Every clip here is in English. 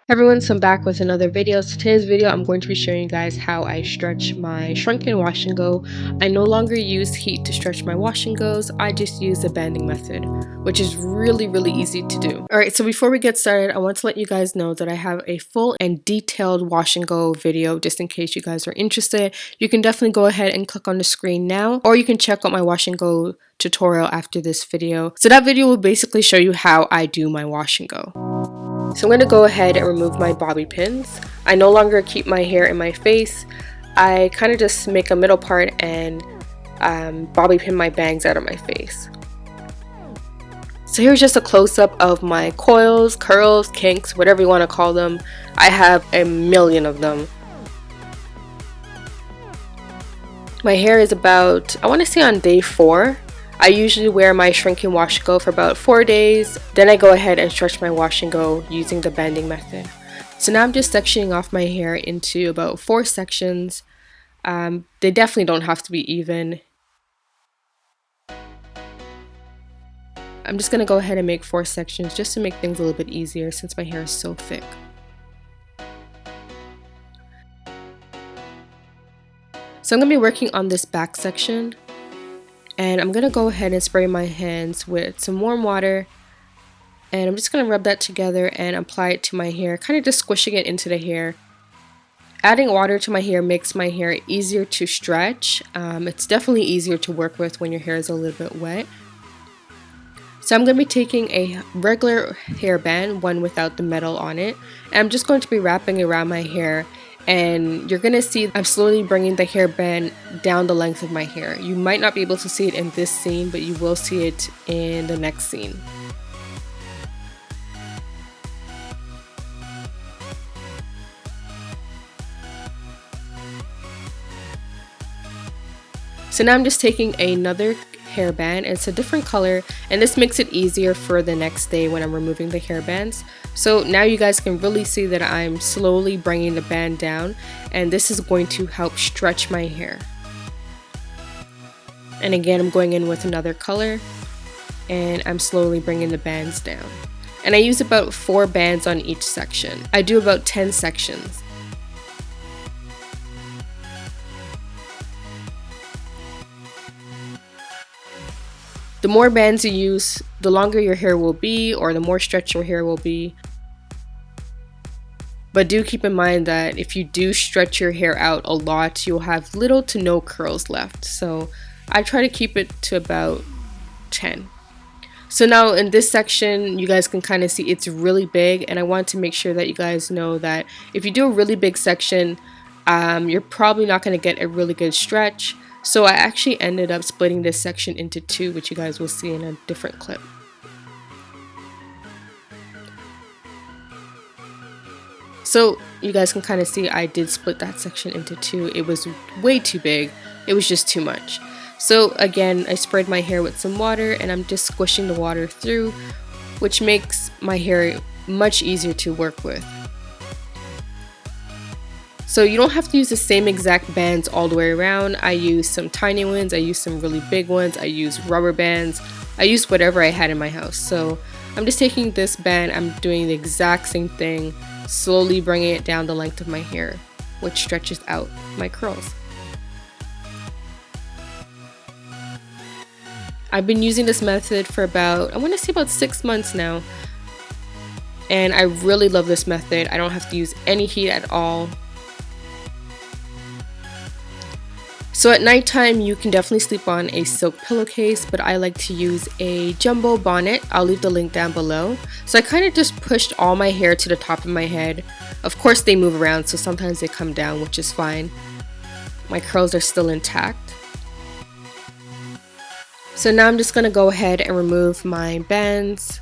Everyone, so I'm back with another video. So today's video, I'm going to be showing you guys how I stretch my shrunken wash and go. I no longer use heat to stretch my wash and goes. I just use the banding method, which is really easy to do. Alright, so before we get started, I want to let you guys know that I have a full and detailed wash and go video just in case you guys are interested. You can definitely go ahead and click on the screen now, or you can check out my wash and go tutorial after this video. So that video will basically show you how I do my wash and go. So I'm going to go ahead and remove my bobby pins. I no longer keep my hair in my face. I kind of just make a middle part and bobby pin my bangs out of my face. So here's just a close-up of my coils, curls, kinks, whatever you want to call them. I have a million of them. My hair is about, I want to say on day 4. I usually wear my shrinking wash and go for about 4 days. Then I go ahead and stretch my wash and go using the banding method. So now I'm just sectioning off my hair into about 4 sections. They definitely don't have to be even. I'm just going to go ahead and make 4 sections just to make things a little bit easier since my hair is so thick. So I'm going to be working on this back section. And I'm going to go ahead and spray my hands with some warm water. And I'm just going to rub that together and apply it to my hair, kind of just squishing it into the hair. Adding water to my hair makes my hair easier to stretch. It's definitely easier to work with when your hair is a little bit wet. So I'm going to be taking a regular hairband, one without the metal on it. And I'm just going to be wrapping it around my hair. And you're going to see I'm slowly bringing the hairband down the length of my hair. You might not be able to see it in this scene, but you will see it in the next scene. So now I'm just taking another hairband. It's a different color, and this makes it easier for the next day when I'm removing the hairbands. So now you guys can really see that I'm slowly bringing the band down, and this is going to help stretch my hair. And again, I'm going in with another color, and I'm slowly bringing the bands down. And I use about 4 bands on each section. I do about 10 sections. The more bands you use, the longer your hair will be, or the more stretched your hair will be. But do keep in mind that if you do stretch your hair out a lot, you'll have little to no curls left. So I try to keep it to about 10. So now in this section, you guys can kind of see it's really big, and I want to make sure that you guys know that if you do a really big section, you're probably not going to get a really good stretch. So I actually ended up splitting this section into 2, which you guys will see in a different clip. So you guys can kind of see I did split that section into 2. It was way too big. It was just too much. So again, I sprayed my hair with some water, and I'm just squishing the water through, which makes my hair much easier to work with. So you don't have to use the same exact bands all the way around. I use some tiny ones, I use some really big ones, I use rubber bands, I used whatever I had in my house. So I'm just taking this band, I'm doing the exact same thing, slowly bringing it down the length of my hair, which stretches out my curls. I've been using this method for about, I want to say about 6 months now. And I really love this method. I don't have to use any heat at all. So at nighttime, you can definitely sleep on a silk pillowcase, but I like to use a jumbo bonnet. I'll leave the link down below. So I kind of just pushed all my hair to the top of my head. Of course, they move around, so sometimes they come down, which is fine. My curls are still intact. So now I'm just going to go ahead and remove my bands.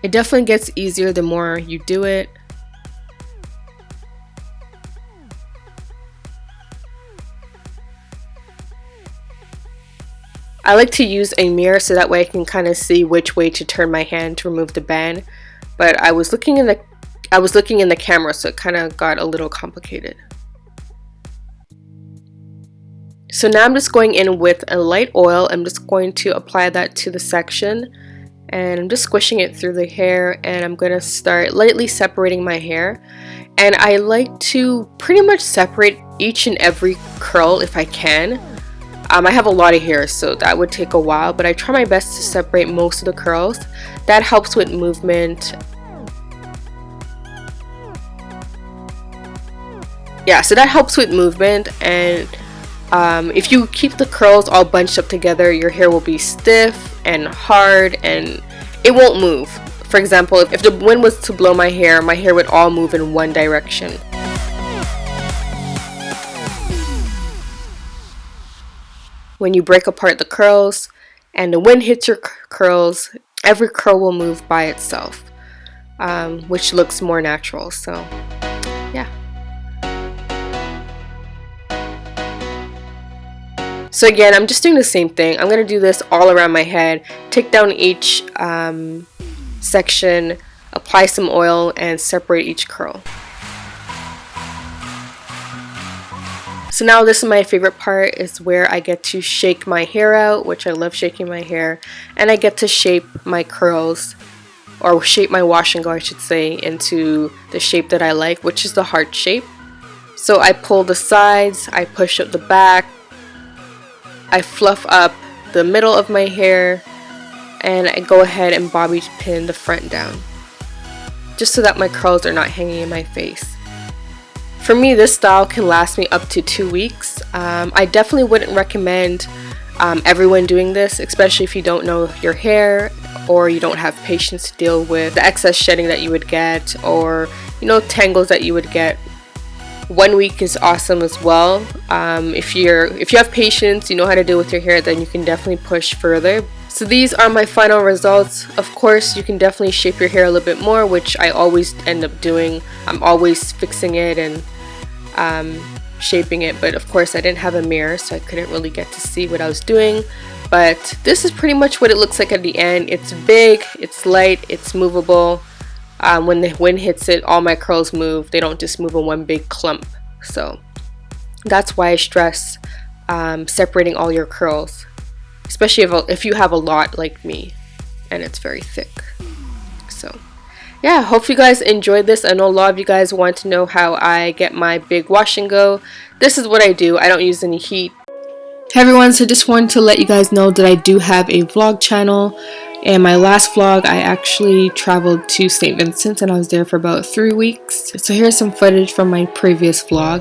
It definitely gets easier the more you do it. I like to use a mirror so that way I can kind of see which way to turn my hand to remove the band. But I was looking in the camera, so it kind of got a little complicated. So now I'm just going in with a light oil. I'm just going to apply that to the section, and I'm just squishing it through the hair, and I'm gonna start lightly separating my hair. And I like to pretty much separate each and every curl if I can. I have a lot of hair, so that would take a while, but I try my best to separate most of the curls. That helps with movement. Yeah, so that helps with movement, and if you keep the curls all bunched up together, your hair will be stiff and hard and it won't move. For example, if the wind was to blow my hair would all move in one direction. When you break apart the curls and the wind hits your curls, every curl will move by itself, which looks more natural. So yeah. So again, I'm just doing the same thing. I'm going to do this all around my head. Take down each section, apply some oil, and separate each curl. So now this is my favorite part, is where I get to shake my hair out, which I love shaking my hair, and I get to shape my curls, or shape my wash and go I should say, into the shape that I like, which is the heart shape. So I pull the sides, I push up the back, I fluff up the middle of my hair, and I go ahead and bobby pin the front down, just so that my curls are not hanging in my face. For me, this style can last me up to 2 weeks. I definitely wouldn't recommend everyone doing this, especially if you don't know your hair or you don't have patience to deal with the excess shedding that you would get, or tangles that you would get. 1 week is awesome as well. If you have patience, you know how to deal with your hair, then you can definitely push further. So these are my final results. Of course, you can definitely shape your hair a little bit more, which I always end up doing. I'm always fixing it and shaping it, but of course I didn't have a mirror, so I couldn't really get to see what I was doing. But this is pretty much what it looks like at the end. It's big, it's light, it's movable. When the wind hits it, all my curls move. They don't just move in one big clump. So that's why I stress separating all your curls, especially if you have a lot like me and it's very thick. So yeah, hope you guys enjoyed this. I know a lot of you guys want to know how I get my big wash and go. This is what I do. I don't use any heat. Hey everyone, so just wanted to let you guys know that I do have a vlog channel. And my last vlog, I actually traveled to St. Vincent and I was there for about 3 weeks. So here's some footage from my previous vlog.